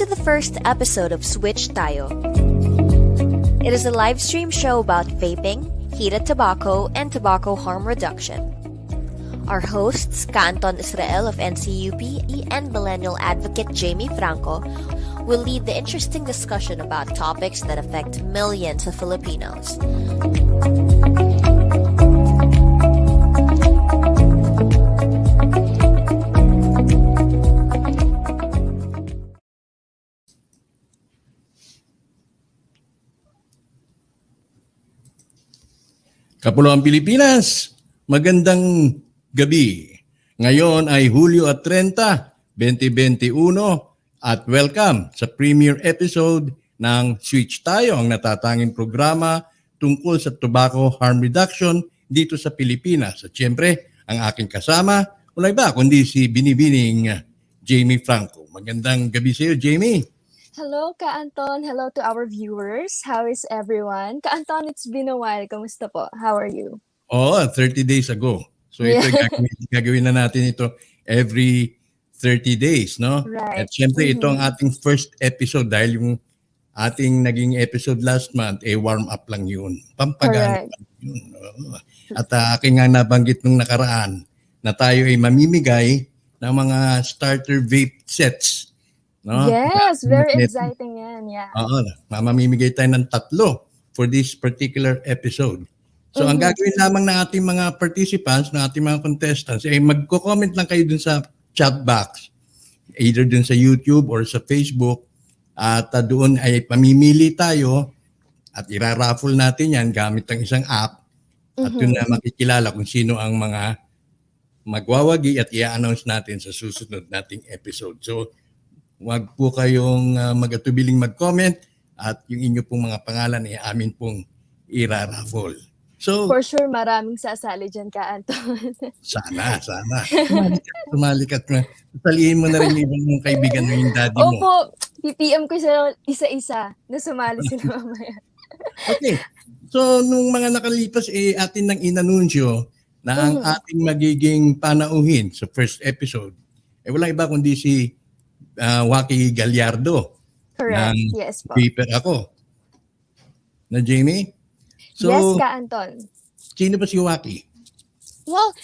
to the first episode of Switch Tayo. It is a live stream show about vaping, heated tobacco, and tobacco harm reduction. Our hosts, Ka-Anton Israel of NCUP and millennial advocate Jamie Franco, will lead the interesting discussion about topics that affect millions of Filipinos. Kapuluang Pilipinas, magandang gabi. Ngayon ay Hulyo 30, 2021 at welcome sa premiere episode ng Switch Tayo, ang natatanging programa tungkol sa tobacco harm reduction dito sa Pilipinas. At siyempre, ang aking kasama, wala iba kundi si Binibining Jamie Franco. Magandang gabi sa iyo, Jamie. Hello, Ka-Anton. Hello to our viewers. How is everyone? Ka-Anton, it's been a while. Kamusta po? How are you? 30 days ago. So ito gagawin na natin ito every 30 days, no? Right. At syempre ito ang ating first episode dahil yung ating naging episode last month, warm up lang yun. Pampagana lang yun. At aking nga nabanggit nung nakaraan na tayo ay mamimigay ng mga starter vape sets. No? Yes, very exciting yan. Yeah. Mamimigay tayo ng 3 for this particular episode. So ang gagawin lamang ng ating mga participants, ng ating mga contestants, ay magko-comment lang kayo dun sa chat box, either dun sa YouTube or sa Facebook, at doon ay pamimili tayo at iraraffle natin yan gamit ang isang app at yun na makikilala kung sino ang mga magwawagi at i-announce natin sa susunod nating episode. So huwag po kayong mag-atubiling mag-comment at yung inyo pong mga pangalan ay amin pong iraraffle. So, for sure, maraming sasali dyan, Ka-Anton. Sana. Sumalikat mo. Salihin mo na rin yung ibang kaibigan mo yung daddy mo. Opo, PPM ko sa isa-isa na sumali sila mamaya. Okay. So, nung mga nakalipas, atin nang inanunsyo na ang ating magiging panauhin sa first episode, wala iba kundi si Joaqui Gallardo. Correct. Yes po. Vaper ako. Na Jamie? So, yes, Ka-Anton. Sino ba si Joaqui? Well,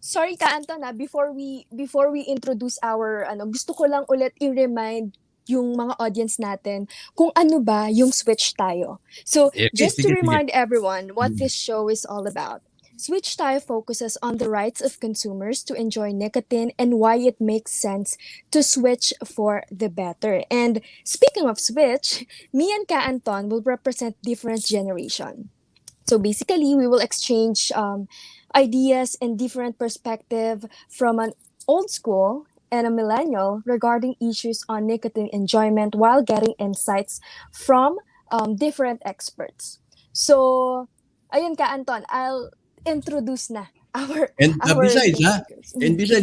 sorry Ka-Anton before we introduce our gusto ko lang ulit i-remind yung mga audience natin kung ano ba yung Switch Tayo. So, just to remind everyone what this show is all about. Switch Tayo focuses on the rights of consumers to enjoy nicotine and why it makes sense to switch for the better. And speaking of switch, me and Ka-Anton will represent different generation. So basically, we will exchange ideas and different perspective from an old school and a millennial regarding issues on nicotine enjoyment while getting insights from different experts. So, ayun Ka-Anton, I'll introduce na our besides,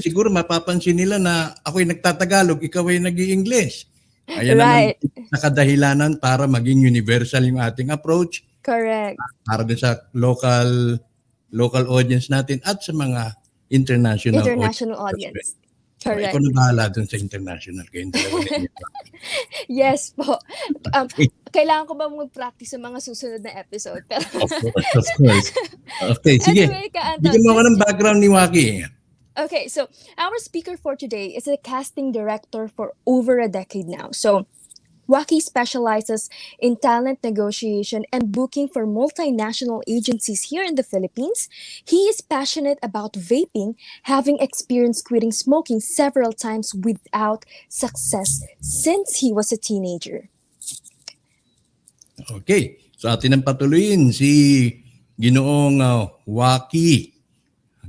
siguro mapapansin nila na ako'y nagtatagalog, ikaw ay nag-i-English. Ayan right. Naman nakadahilanan para maging universal yung ating approach. Correct. Para din sa local audience natin at sa mga international audience. Correct. Ikaw na bahala dun sa international. Yes po. Kailangan ko ba mag-practice sa mga susunod na episode? Of course. Okay, sige. Anyway, bigyan mo ako ng background ni Joaqui. Okay, so our speaker for today is a casting director for over a decade now. So Joaqui specializes in talent negotiation and booking for multinational agencies here in the Philippines. He is passionate about vaping, having experienced quitting smoking several times without success since he was a teenager. Okay, so atin ang patuloyin si Ginoong Joaqui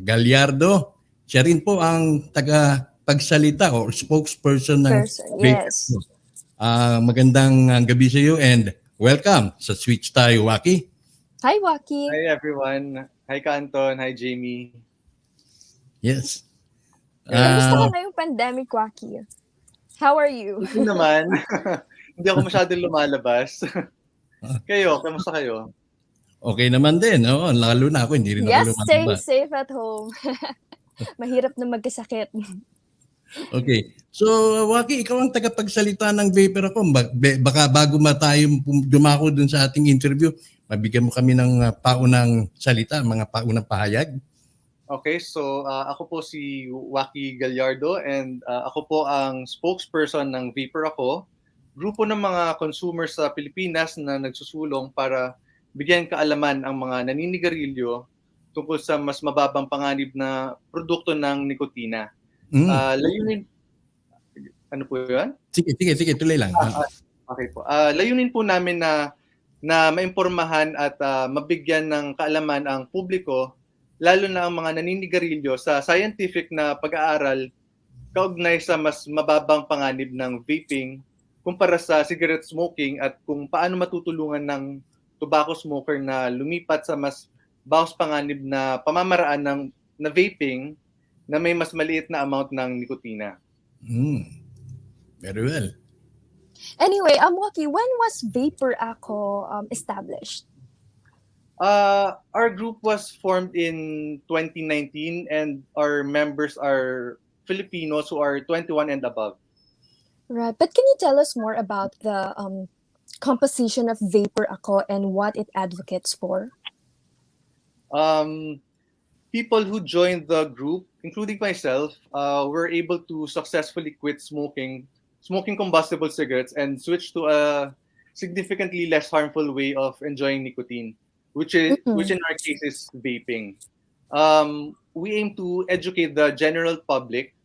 Gallardo. Siya rin po ang tagapagsalita or spokesperson ng Yes. Magandang gabi sa iyo and welcome sa Switch Tayo, Joaqui. Hi, Joaqui. Hi, everyone. Hi, Ka-Anton. Hi, Jamie. Yes. Kamusta ka ngayong pandemic, Joaqui? How are you? Ito naman. Hindi ako masyadong lumalabas. Kayo, kamusta kayo? Okay naman din. Lalo na ako, hindi rin ako lumalabas. Yes, stay safe at home. Mahirap na magkasakit. Okay. So, Waki, ikaw ang tagapagsalita ng Vaper ako. Baka bago tayo dumako dun sa ating interview, mabigyan mo kami ng paunang salita, mga paunang pahayag. Okay, so ako po si Joaqui Gallardo and ako po ang spokesperson ng Vaper ako, grupo ng mga consumers sa Pilipinas na nagsusulong para bigyan kaalaman ang mga naninigarilyo tungkol sa mas mababang panganib na produkto ng nikotina. Layunin, ano po yun? Sige, tuloy lang. Okay po. Layunin po namin na maimpormahan at mabigyan ng kaalaman ang publiko, lalo na ang mga naninigarilyo sa scientific na pag-aaral kaugnay sa mas mababang panganib ng vaping kumpara sa cigarette smoking at kung paano matutulungan ng tobacco smoker na lumipat sa mas bawas panganib na pamamaraan na vaping na may mas maliit na amount ng nikotina. Very well. Anyway, Joaqui, when was Vaper Ako established? Our group was formed in 2019 and our members are Filipinos who are 21 and above. Right, but can you tell us more about the composition of Vaper Ako and what it advocates for? People who joined the group, including myself, were able to successfully quit smoking combustible cigarettes and switch to a significantly less harmful way of enjoying nicotine, which in our case is vaping. We aim to educate the general public,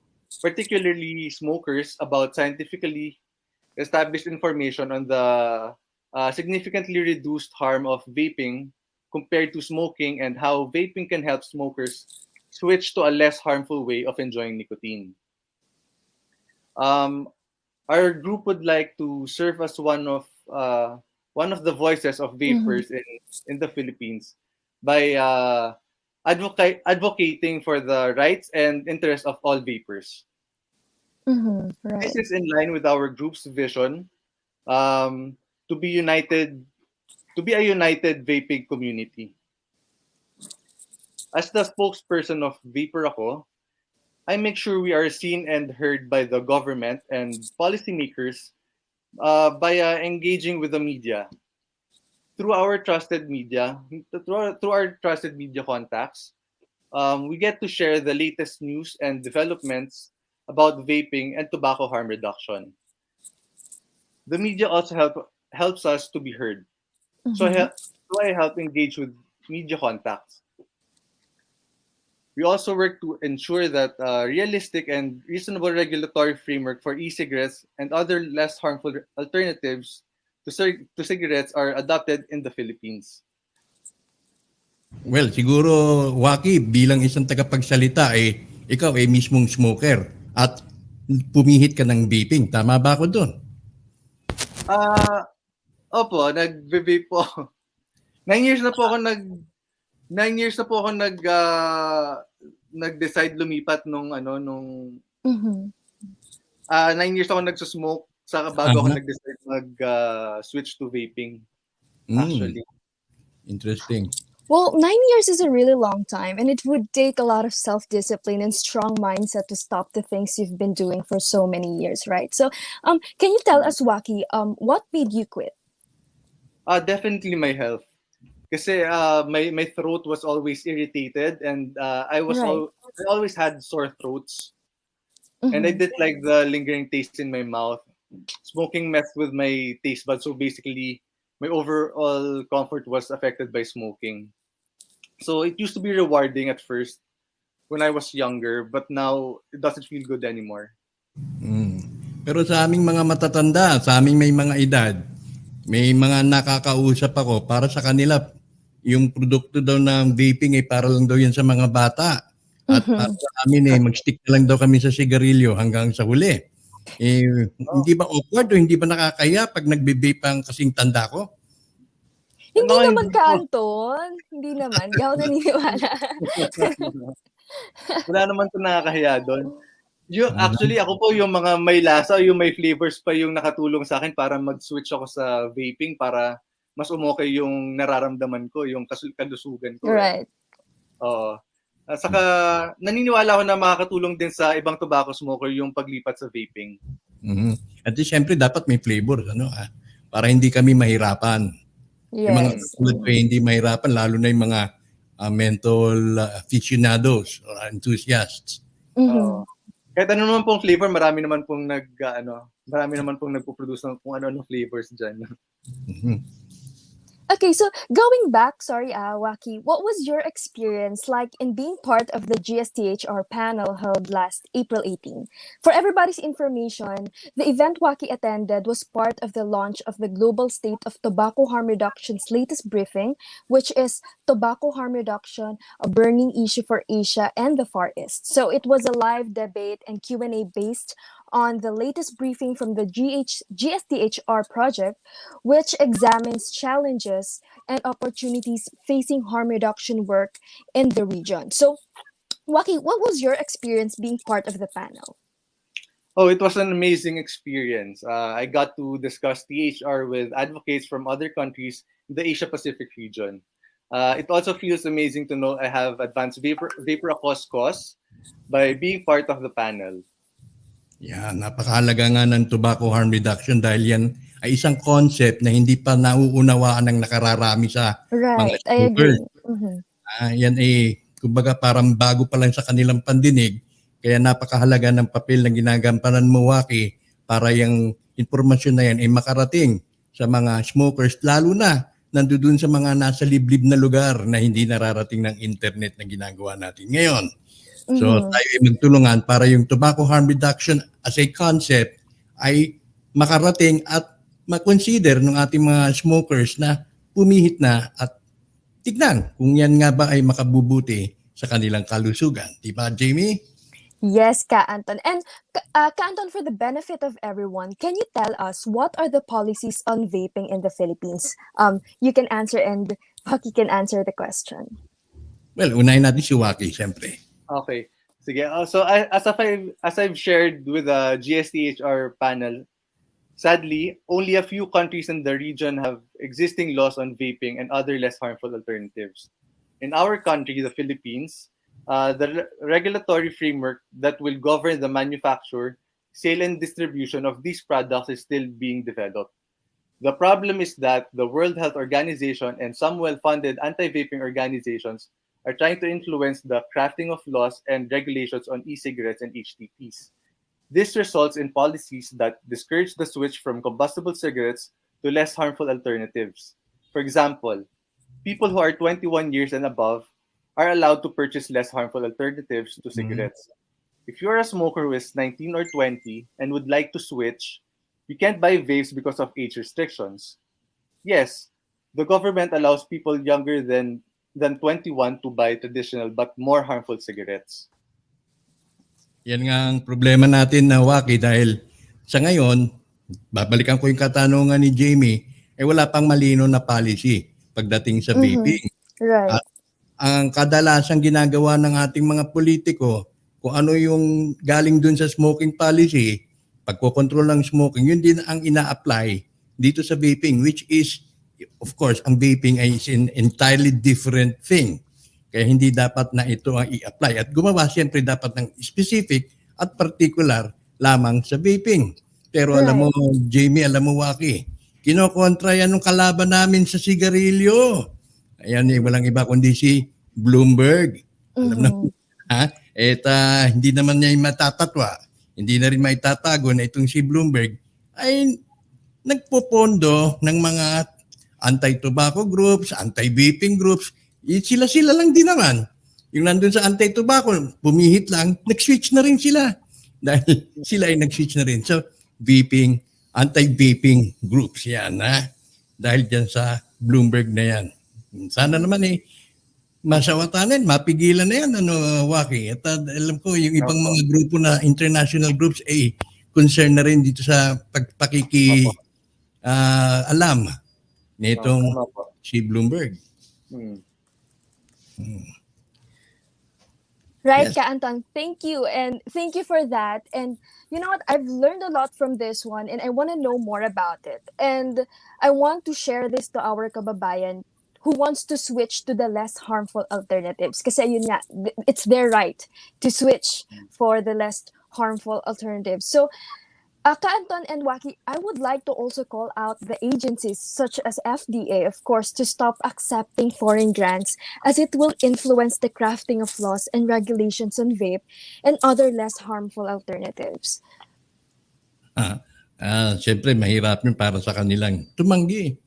particularly smokers, about scientifically established information on the significantly reduced harm of vaping compared to smoking and how vaping can help smokers switch to a less harmful way of enjoying nicotine. Our group would like to serve as one of the voices of vapers in the Philippines by advocating for the rights and interests of all vapers. Right. This is in line with our group's vision to be a united vaping community. As the spokesperson of Vaper ako, I make sure we are seen and heard by the government and policymakers by engaging with the media. Through our trusted media contacts, we get to share the latest news and developments about vaping and tobacco harm reduction. The media also helps us to be heard. So I help engage with media contacts. We also work to ensure that realistic and reasonable regulatory framework for e-cigarettes and other less harmful alternatives to cigarettes are adopted in the Philippines. Well, siguro, Waki, bilang isang tagapagsalita, ikaw ay mismong smoker at pumihit ka ng vaping. Tama ba ako doon? Opo, nag-vape po. 9 years na po ako nag-decide lumipat nung 9 years ako nagsusmoke saka bago ako nag-decide switch to vaping. Actually. Interesting. Well, 9 years is a really long time, and it would take a lot of self-discipline and strong mindset to stop the things you've been doing for so many years, right? So, can you tell us, Joaqui, what made you quit? Definitely my health. Kasi my throat was always irritated and I always had sore throats. And I didn't like the lingering taste in my mouth. Smoking messed with my taste buds, so basically my overall comfort was affected by smoking. So it used to be rewarding at first when I was younger, but now it doesn't feel good anymore. Pero sa aming mga matatanda, sa aming may mga edad, may mga nakakausap ako para sa kanila, yung produkto daw ng vaping ay para lang daw yan sa mga bata. At para sa amin mag-stick na lang daw kami sa sigarilyo hanggang sa huli. Hindi ba awkward o hindi ba nakakaya pag nagbe-vape ang kasing tanda ko? Hindi naman ka, Anton. Hindi naman. Di ako naniniwala. Wala naman ito nakakahiya doon. Actually, ako po yung mga may lasa, yung may flavors pa yung nakatulong sa akin para mag-switch ako sa vaping para mas umokay yung nararamdaman ko, yung kalusugan ko. Right. Oo. Saka naniniwala ako na makakatulong din sa ibang tobacco smoker yung paglipat sa vaping. At siyempre dapat may flavor, para hindi kami mahirapan. Yung mga Yes. katulad ko hindi mahirapan, lalo na yung mga menthol aficionados or enthusiasts. Mhm. Kahit ano naman pong flavor, marami naman pong nagpo-produce ng kung ano-ano flavors dyan. Okay, so going back, sorry, Waki, what was your experience like in being part of the GSTHR panel held last April 18? For everybody's information, the event Waki attended was part of the launch of the Global State of Tobacco Harm Reduction's latest briefing, which is Tobacco Harm Reduction, a burning issue for Asia and the Far East. So it was a live debate and Q&A based on the latest briefing from the GSTHR project, which examines challenges and opportunities facing harm reduction work in the region. So, Waki, what was your experience being part of the panel? Oh, it was an amazing experience. I got to discuss THR with advocates from other countries in the Asia Pacific region. It also feels amazing to know I have advanced vapor across cause by being part of the panel. Yan, napakahalaga nga ng tobacco harm reduction dahil yan ay isang concept na hindi pa nauunawaan ng nakararami sa mga Right, I smokers. agree. Mhm. Yan kumbaga parang bago pa lang sa kanilang pandinig, kaya napakahalaga ng papel na ginagampanan mo, Waki, para yung informasyon na yan ay makarating sa mga smokers, lalo na nandoon sa mga nasa liblib na lugar na hindi nararating ng internet na ginagawa natin ngayon. So Mhm. tayo ay magtulungan para yung tobacco harm reduction as a concept ay makarating at makonsider ng ating mga smokers na pumihit na at tignan kung yan nga ba ay makabubuti sa kanilang kalusugan. Diba, Jamie? Yes, Ka Anton. And Ka Anton, for the benefit of everyone, can you tell us what are the policies on vaping in the Philippines? You can answer and Waki can answer the question. Well, unahin natin si Joaqui, siyempre. Okay. Sige. So as I've shared with the GSTHR panel, sadly, only a few countries in the region have existing laws on vaping and other less harmful alternatives. In our country, the Philippines, the regulatory framework that will govern the manufacture, sale, and distribution of these products is still being developed. The problem is that the World Health Organization and some well-funded anti-vaping organizations are trying to influence the crafting of laws and regulations on e-cigarettes and HTPs. This results in policies that discourage the switch from combustible cigarettes to less harmful alternatives. For example, people who are 21 years and above are allowed to purchase less harmful alternatives to cigarettes. If you're a smoker who is 19 or 20 and would like to switch, you can't buy vapes because of age restrictions. Yes, the government allows people younger than 21 to buy traditional but more harmful cigarettes. Yan nga ang problema natin na Waki dahil sa ngayon, babalikan ko yung katanungan ni Jamie, wala pang malino na policy pagdating sa vaping. Right. At ang kadalasang ginagawa ng ating mga politiko, kung ano yung galing dun sa smoking policy, pagkokontrol ng smoking, yun din ang ina-apply dito sa vaping, which is, of course, ang vaping ay is an entirely different thing. Kaya hindi dapat na ito ang i-apply. At gumawa siyempre dapat ng specific at particular lamang sa vaping. Pero alam mo, Jamie, alam mo, Waki, kinokontra yan ng kalaban namin sa sigarilyo. Ayan, walang iba kundi si Bloomberg. Alam na, hindi naman niya matatatwa. Hindi na rin maitatago na itong si Bloomberg ay nagpopondo ng mga anti-tobacco groups, anti-vaping groups. Sila-sila lang din naman. Yung nandun sa anti-tobacco, pumihit lang, nag-switch na rin sila. Dahil sila ay nag-switch na rin. So, vaping, anti-vaping groups yan. Dahil dyan sa Bloomberg na yan. Sana naman masawatanin, mapigilan na yan, Waki. At alam ko, yung ibang mga grupo na international groups ay concern na rin dito sa pagpakiki alam nitong si Bloomberg. Right, Yes. Ka Anton, thank you. And thank you for that. And you know what? I've learned a lot from this one and I want to know more about it. And I want to share this to our kababayan who wants to switch to the less harmful alternatives. Kasi yun nga, it's their right to switch for the less harmful alternatives. So, Ka-Anton and Joaqui, I would like to also call out the agencies such as FDA, of course, to stop accepting foreign grants as it will influence the crafting of laws and regulations on vape and other less harmful alternatives. Siyempre, mahirap yun para sa kanilang tumanggi.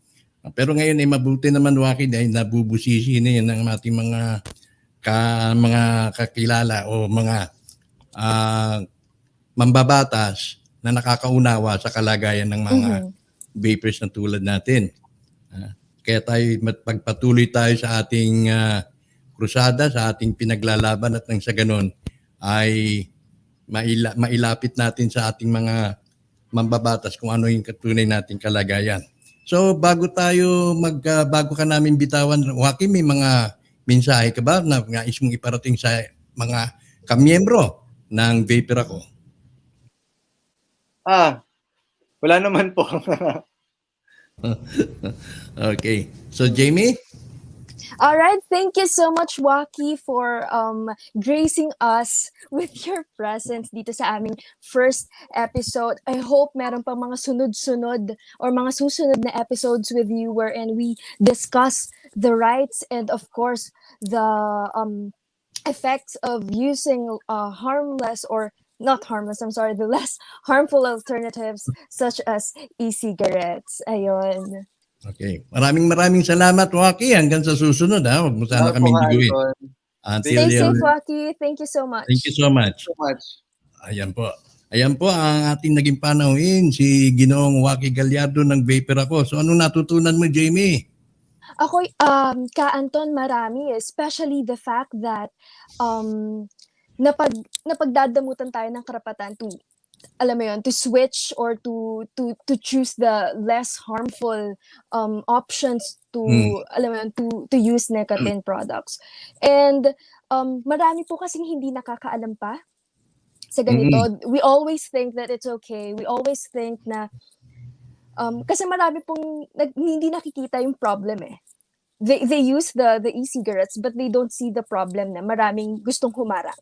Pero ngayon ay mabuti naman, Joaqui, dahil nabubusisi na yun ng ating mga kakilala o mga mambabatas na nakakaunawa sa kalagayan ng mga vapers na tulad natin. Kaya pagpatuloy tayo sa ating krusada, sa ating pinaglalaban at nang sa ganon ay mailapit natin sa ating mga mambabatas kung ano yung tunay nating kalagayan. So bago ka namin bitawan, Joaqui, may mga mensahe ka ba na nais mong iparating sa mga kamiyembro ng Vaper Ako? Wala naman po. Okay. So Jamie? All right, thank you so much, Joaqui, for gracing us with your presence dito sa aming first episode. I hope meron pang mga sunod-sunod or mga susunod na episodes with you wherein we discuss the rights and of course the effects of using the less harmful alternatives such as e-cigarettes. Ayun. Okay. Maraming salamat, Joaqui. Hanggang sa susunod, ha? Huwag mo sana kaming biguin. Stay safe, Joaqui. Thank you so much. Thank you so much. Ayan po. Ayan po ang ating naging panauhin, si Ginoong Joaqui Gallardo ng Vaper Ako. So anong natutunan mo, Jamie? Ako, Ka-Anton, marami. Especially the fact that napagdadamutan tayo ng karapatan to, alam mo yun, to switch or to choose the less harmful options to, alam mo yun, to use nicotine products. And marami po kasing hindi nakakaalam pa sa ganito. We always think that it's okay. We always think na, kasi marami pong hindi nakikita yung problem eh. They use the e-cigarettes but they don't see the problem na maraming gustong humarang.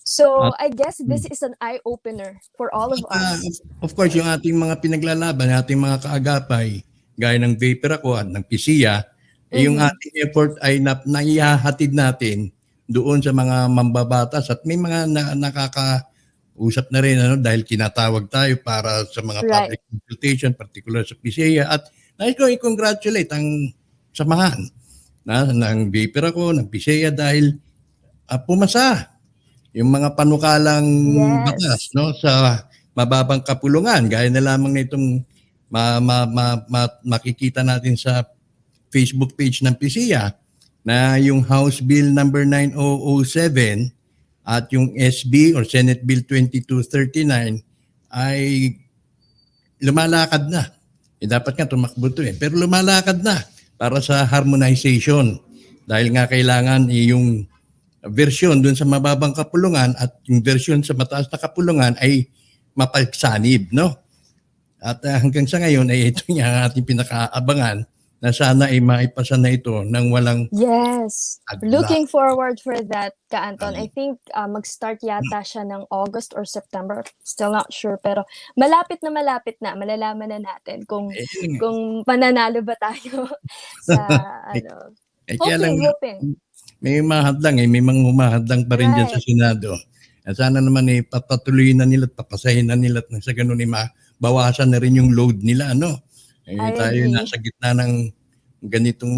So, I guess this is an eye-opener for all of us. Of course, yung ating mga pinaglalaban, ating mga kaagapay, gaya ng Vaper Ako at ng PCIA, yung ating effort ay naihahatid natin doon sa mga mambabatas at may mga nakakausap na rin dahil kinatawag tayo para sa mga public consultation, particular sa PCIA. At nais ko i-congratulate ang samahan ng Vaper Ako, ng PCIA dahil pumasa yung mga panukalang batas sa mababang kapulungan, gaya na lamang na itong makikita natin sa Facebook page ng PCIA na yung House Bill number 9007 at yung SB or Senate Bill 2239 ay lumalakad na. Dapat nga tumakbo ito pero lumalakad na para sa harmonization dahil nga kailangan yung version dun sa mababang kapulungan at yung version sa mataas na kapulungan ay mapagsanib, no? At hanggang sa ngayon ay ito yung ating pinakaabangan na sana ay maipasa na ito ng walang adla. Looking forward for that, Ka-Anton. I think mag-start yata siya ng August or September. Still not sure, pero malapit na. Malalaman na natin kung mananalo ba tayo sa hoping. May mahadlang may mga humahadlang pa rin dyan sa Senado. At sana naman papatuloy na nila at papasahin na nila at sa ganun mabawasan na rin yung load nila. Tayo nasa gitna ng ganitong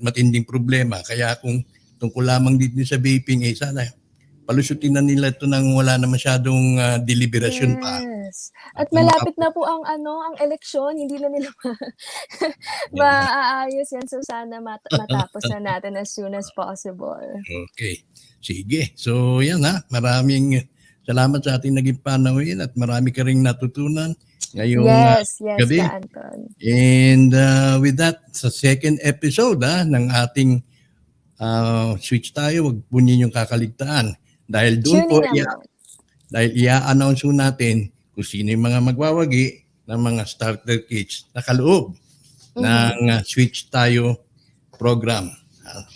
matinding problema. Kaya kung tungkol lamang dito sa vaping, sana palusutin na nila ito nang wala na masyadong deliberasyon pa. At malapit na po ang eleksyon, hindi na nila maaayos yan. So sana matapos na natin as soon as possible. Okay. Sige. So yan maraming salamat sa ating naging panauhin at marami ka ring natutunan ngayong gabi. Anton. And with that, sa second episode ng ating switch tayo, wag po ninyong kakaligtaan. Dahil doon po, dahil i-announce natin kung sino yung mga magwawagi ng mga starter kits na kaloob ng switch tayo program.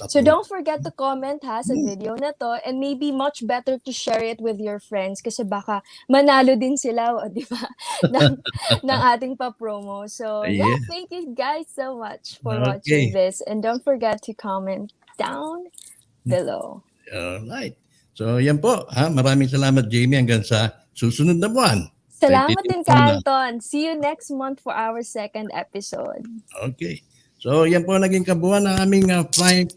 So don't forget to comment ha sa video na to, and maybe much better to share it with your friends kasi baka manalo din sila, di ba, ng ating pa-promo. So yeah, Yeah. thank you guys so much for Okay. watching this, and don't forget to comment down below. Alright. So yan po. Maraming salamat, Jamie, hanggang sa susunod na buwan. Salamat din, Thank you. Anton. See you next month for our second episode. Okay. So yan po naging kabuuan ng aming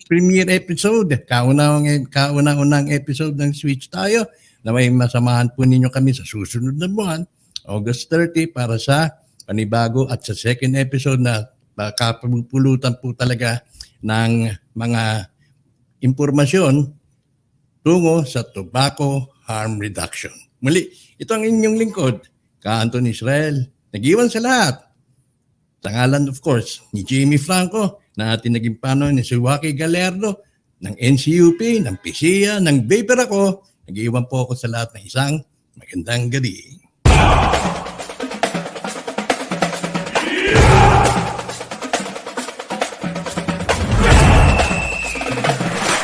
premiere episode. Kauna-unang episode ng Switch Tayo na may masamahan po ninyo kami sa susunod na buwan, August 30, para sa panibago at sa second episode na kapupulutan po talaga ng mga impormasyon tungo sa tobacco harm reduction. Muli, ito ang inyong lingkod, Anton Israel. Nag-iwan sa lahat. Sa ngalan, of course, ni Jamie Franco, na ating naging pano ni Joaqui Gallardo, ng NCUP, ng PCA, ng Vaper ako. Nag-iwan po ako sa lahat ng isang magandang gabi.